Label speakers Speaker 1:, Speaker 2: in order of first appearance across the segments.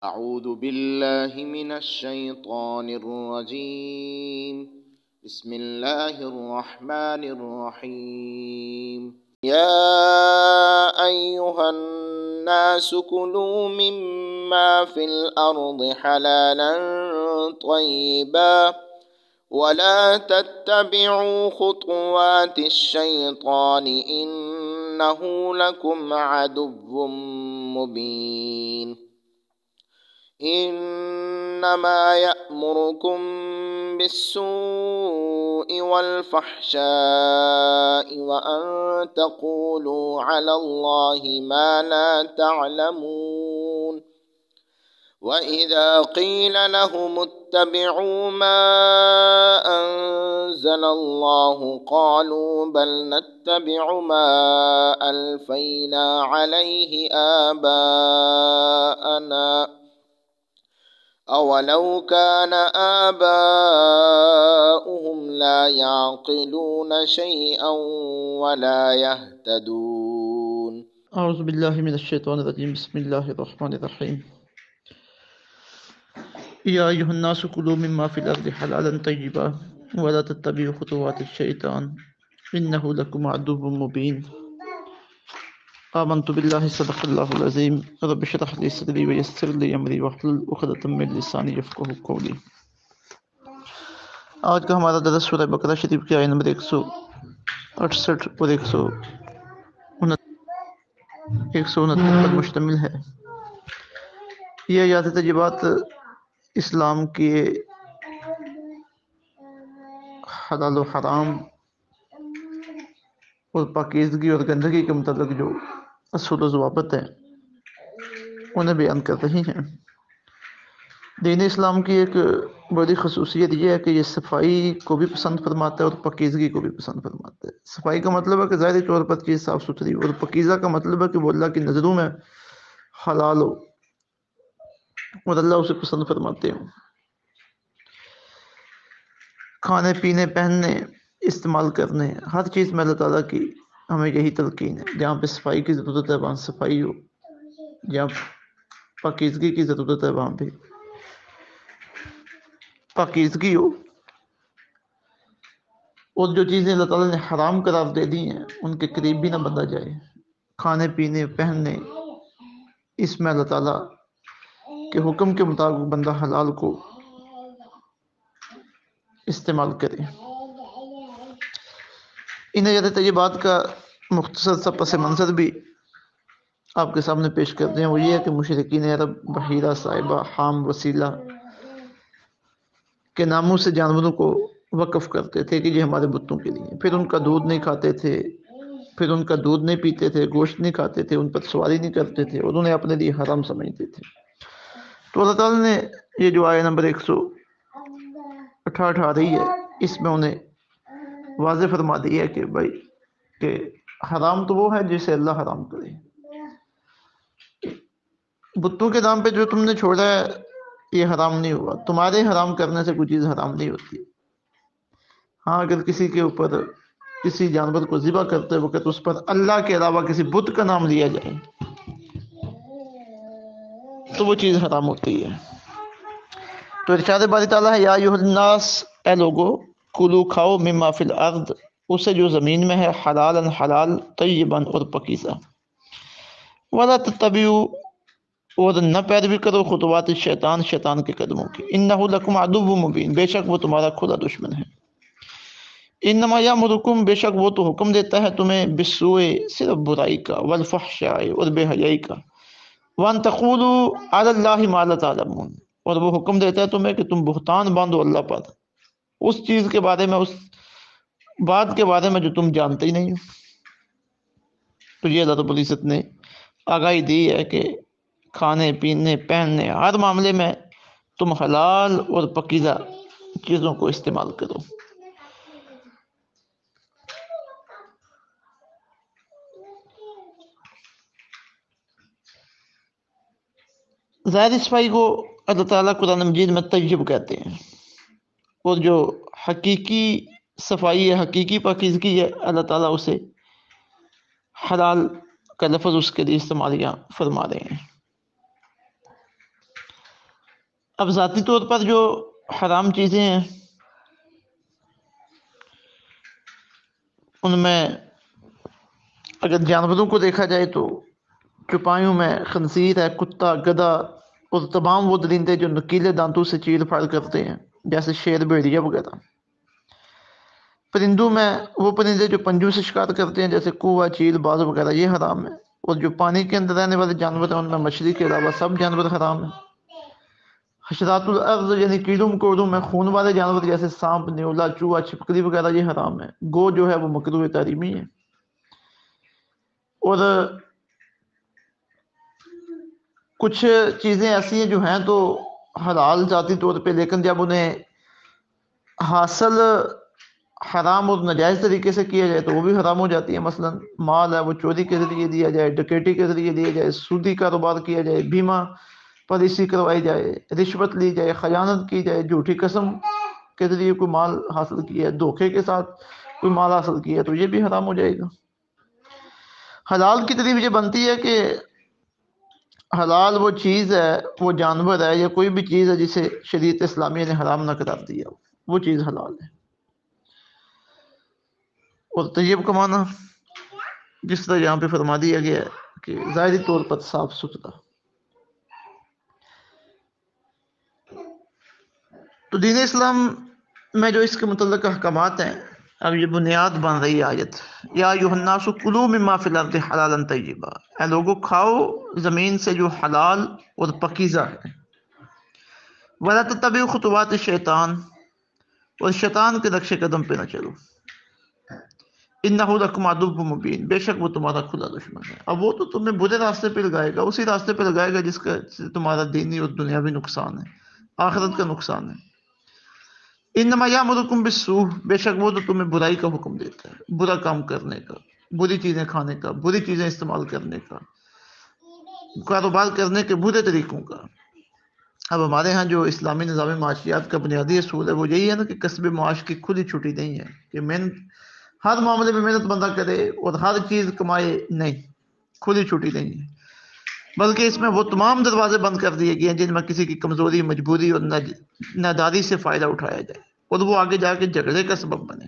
Speaker 1: أعوذ بالله من الشيطان الرجيم. بسم الله الرحمن الرحيم. يا أيها الناس كلوا مما في الأرض حلالا طيبا ولا تتبعوا خطوات الشيطان إنه لكم عدو مبين. إنما يأمركم بالسوء والفحشاء وأن تقولوا على الله ما لا تعلمون. وإذا قيل لهم اتبعوا ما أنزل الله قالوا بل نتبع ما ألفينا عليه آباءنا أولو كان آباؤهم لا يعقلون شيئا ولا يهتدون.
Speaker 2: أعوذ بالله من الشيطان الرجيم. بسم الله الرحمن الرحيم. يا أيها الناس كلوا مما في الأرض حلالا طيبا ولا تتبعوا خطوات الشيطان إنه لكم عدو مبين. آمنت بالله صدق الله العظيم. رب اشرح لي صدري ويسر لي أمري واحلل عقدة من لساني يفقهوا قولي. آج کا ہمارا درس سورہ بقرہ شریف کی آیت نمبر 168 اور 169 پر مشتمل ہے۔ یہ آیات تجربات اسلام کے حلال و حرام اور پاکیزگی اور گندگی کے متعلق جو اصول و ضوابط ہیں انہیں بیان کر رہی ہیں۔ دین اسلام کی ایک بڑی خصوصیت یہ ہے کہ یہ صفائی کو بھی پسند فرماتا ہے اور پاکیزگی کو بھی پسند فرماتا ہے۔ صفائی کا مطلب ہے کہ ظاہری طور پر چیز صاف ستھری، اور پاکیزہ کا مطلب ہے کہ وہ اللہ کی نظروں میں حلال ہو اور اللہ اسے پسند فرماتے ہوں۔ کھانے پینے، پہننے، استعمال کرنے، ہر چیز میں اللہ تعالیٰ کی ہمیں یہی تلقین ہے۔ جہاں پہ صفائی کی ضرورت ہے وہاں صفائی ہو، جہاں پاکیزگی کی ضرورت ہے وہاں پہ پاکیزگی ہو، اور جو چیزیں اللہ تعالیٰ نے حرام قرار دے دی ہیں ان کے قریب بھی نہ بندہ جائے۔ کھانے پینے، پہننے، اس میں اللہ تعالیٰ کے حکم کے مطابق بندہ حلال کو استعمال کرے۔ ان آیات طیبات کا مختصر سا پس منظر بھی آپ کے سامنے پیش کرتے ہیں۔ وہ یہ ہے کہ مشرکین عرب بحیرہ، صائبہ، حام، وسیلہ کے ناموں سے جانوروں کو وقف کرتے تھے کہ یہ ہمارے بتوں کے لیے، پھر ان کا دودھ نہیں کھاتے تھے، پھر ان کا دودھ نہیں پیتے تھے، گوشت نہیں کھاتے تھے، ان پر سواری نہیں کرتے تھے اور انہیں اپنے لیے حرام سمجھتے تھے۔ تو اللہ تعالیٰ نے یہ جو آیت نمبر 168 آ رہی ہے اس میں انہیں واضح فرما دیا ہے کہ بھائی کہ حرام تو وہ ہے جسے اللہ حرام کرے۔ بتوں کے نام پہ جو تم نے چھوڑا ہے یہ حرام نہیں ہوا، تمہارے حرام کرنے سے کوئی چیز حرام نہیں ہوتی۔ ہاں اگر کسی کے اوپر کسی جانور کو ذبح کرتے وقت اس پر اللہ کے علاوہ کسی بت کا نام لیا جائے تو وہ چیز حرام ہوتی ہے۔ تو ارشاد باری تعالیٰ ہے، یا ایھا الناس، اے لوگو، کلو کھاؤ، مما فی الارض، اسے جو زمین میں ہے، حلالا حلال، طیبا اور پاکیزہ، ولا تتبعوا، اور نہ پیروی کرو، خطوات شیطان، شیطان کے قدموں کی، انہ لکم عدو مبین، بے شک وہ تمہارا کھلا دشمن ہے۔ انما یامرکم، بے شک وہ تو حکم دیتا ہے تمہیں، بالسوء، صرف برائی کا، والفحشاء، اور بے حیائی کا، وان تقولوا علی اللہ ما لا تعلمون، اور وہ حکم دیتا ہے تمہیں کہ تم بہتان باندھو اللہ پر اس چیز کے بارے میں، اس بات کے بارے میں جو تم جانتے ہی نہیں ہو۔ تو یہ اللہ رب العزت نے آگاہی دی ہے کہ کھانے پینے، پہننے، ہر معاملے میں تم حلال اور پاکیزہ چیزوں کو استعمال کرو۔ ظاہری صفائی کو اللہ تعالیٰ قرآن مجید میں طیب کہتے ہیں، اور جو حقیقی صفائی ہے، حقیقی پاکیزگی ہے، اللہ تعالیٰ اسے حلال کا لفظ اس کے لیے استعمال یہاں فرما رہے ہیں۔ اب ذاتی طور پر جو حرام چیزیں ہیں ان میں اگر جانوروں کو دیکھا جائے تو چوپایوں میں خنزیر ہے، کتا، گدھا اور تمام وہ درندے جو نکیلے دانتوں سے چیر پھاڑ کرتے ہیں جیسے شیر، بھیڑیا وغیرہ۔ پرندوں میں وہ پرندے جو پنجوں سے شکار کرتے ہیں جیسے کووا، چیل، باز وغیرہ، یہ حرام ہے۔ اور جو پانی کے اندر رہنے والے جانور ہیں ان میں مچھلی کے علاوہ سب جانور حرام ہیں۔ حشرات الارض یعنی کیڑوں مکوڑوں میں خون والے جانور جیسے سانپ، نیولا، چوہا، چھپکلی وغیرہ یہ حرام ہے۔ گو جو ہے وہ مکروہ تحریمی ہے۔ اور کچھ چیزیں ایسی ہیں جو ہیں تو حلال ذاتی طور پہ، لیکن جب انہیں حاصل حرام اور ناجائز طریقے سے کیا جائے تو وہ بھی حرام ہو جاتی ہے۔ مثلا مال ہے وہ چوری کے ذریعے دیا جائے، ڈکیٹی کے ذریعے دیا جائے، سودی کاروبار کیا جائے، بیمہ پالیسی کروائی جائے، رشوت لی جائے، خیانت کی جائے، جھوٹی قسم کے ذریعے کوئی مال حاصل کیا ہے، دھوکے کے ساتھ کوئی مال حاصل کیا ہے تو یہ بھی حرام ہو جائے گا۔ حلال کی طریق یہ بنتی ہے کہ حلال وہ چیز ہے، وہ جانور ہے یا کوئی بھی چیز ہے جسے شریعت اسلامیہ نے حرام نہ قرار دیا، وہ چیز حلال ہے۔ اور طیب کمانا جس طرح یہاں پہ فرما دیا گیا ہے کہ ظاہری طور پر صاف ستھرا۔ تو دین اسلام میں جو اس کے متعلق احکامات ہیں، اب یہ بنیاد بن رہی آیت، یا ایھا الناس کلوا مما فی الارض حلالا طیبا، اے لوگوں کھاؤ زمین سے جو حلال اور پکیزہ ہے، ولا تتبعوا خطوات الشیطان، اور شیطان کے نقش قدم پہ نہ چلو، انہ لکم عدو مبین، بے شک وہ تمہارا کھلا دشمن ہے۔ اب وہ تو تمہیں برے راستے پہ لگائے گا، اسی راستے پہ لگائے گا جس کا تمہارا دینی اور دنیاوی نقصان ہے، آخرت کا نقصان ہے۔ انما یامرکم بالسوء، بے شک وہ تو تمہیں برائی کا حکم دیتا ہے، برا کام کرنے کا، بری چیزیں کھانے کا، بری چیزیں استعمال کرنے کا، کاروبار کرنے کے برے طریقوں کا۔ اب ہمارے ہاں جو اسلامی نظام معاشیات کا بنیادی اصول ہے وہ یہی ہے نا کہ کسب معاش کی کھلی چھٹی نہیں ہے، کہ محنت ہر معاملے میں محنت بندہ کرے اور ہر چیز کمائے، نہیں، کھلی چھٹی نہیں ہے، بلکہ اس میں وہ تمام دروازے بند کر دیے گئے ہیں جن میں کسی کی کمزوری، مجبوری اور ناداری سے فائدہ اٹھایا جائے اور وہ آگے جا کے جھگڑے کا سبب بنے۔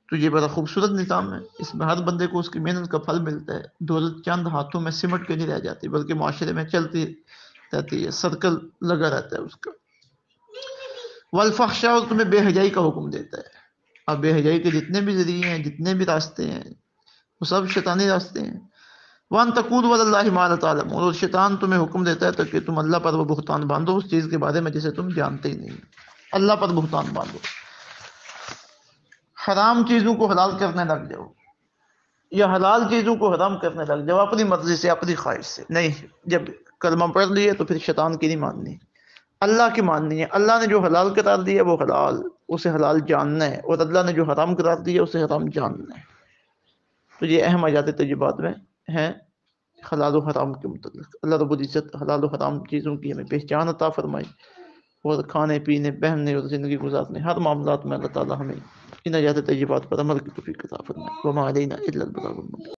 Speaker 2: تو یہ بڑا خوبصورت نظام ہے، اس میں ہر بندے کو اس کی محنت کا پھل ملتا ہے، دولت چند ہاتھوں میں سمٹ کے نہیں رہ جاتی بلکہ معاشرے میں چلتی رہتی ہے، سرکل لگا رہتا ہے اس کا۔ والفحشاء، اور تمہیں بے حیائی کا حکم دیتا ہے۔ اب بے حیائی کے جتنے بھی ذریعے ہیں، جتنے بھی راستے ہیں، وہ سب شیطانی راستے ہیں۔ وان تقولوا علی اللہ ما لا تعلمون، اور شیطان تمہیں حکم دیتا ہے تاکہ تم اللہ پر وہ بہتان باندھو اس چیز کے بارے میں جسے تم جانتے ہی نہیں، اللہ پر بہتان باندھو، حرام چیزوں کو حلال کرنے لگ جاؤ یا حلال چیزوں کو حرام کرنے لگ جاؤ اپنی مرضی سے، اپنی خواہش سے۔ نہیں، جب کلمہ پڑھ لیے تو پھر شیطان کی نہیں ماننی، اللہ کی ماننی ہے۔ اللہ نے جو حلال قرار دیا وہ حلال، اسے حلال جاننا ہے، اور اللہ نے جو حرام قرار دیا اسے حرام جاننا ہے۔ تو یہ اہم آیات طیبات میں ہیں حلال و حرام کے متعلق۔ اللہ رب العزت حلال و حرام چیزوں کی ہمیں پہچان عطا فرمائے، اور کھانے پینے، پہننے اور زندگی گزارنے ہر معاملات میں اللہ تعالی ہمیں ان آیات طیبات پر عمل کی توفیق عطا فرمائے۔ وما علینا الا البلاغ المبین۔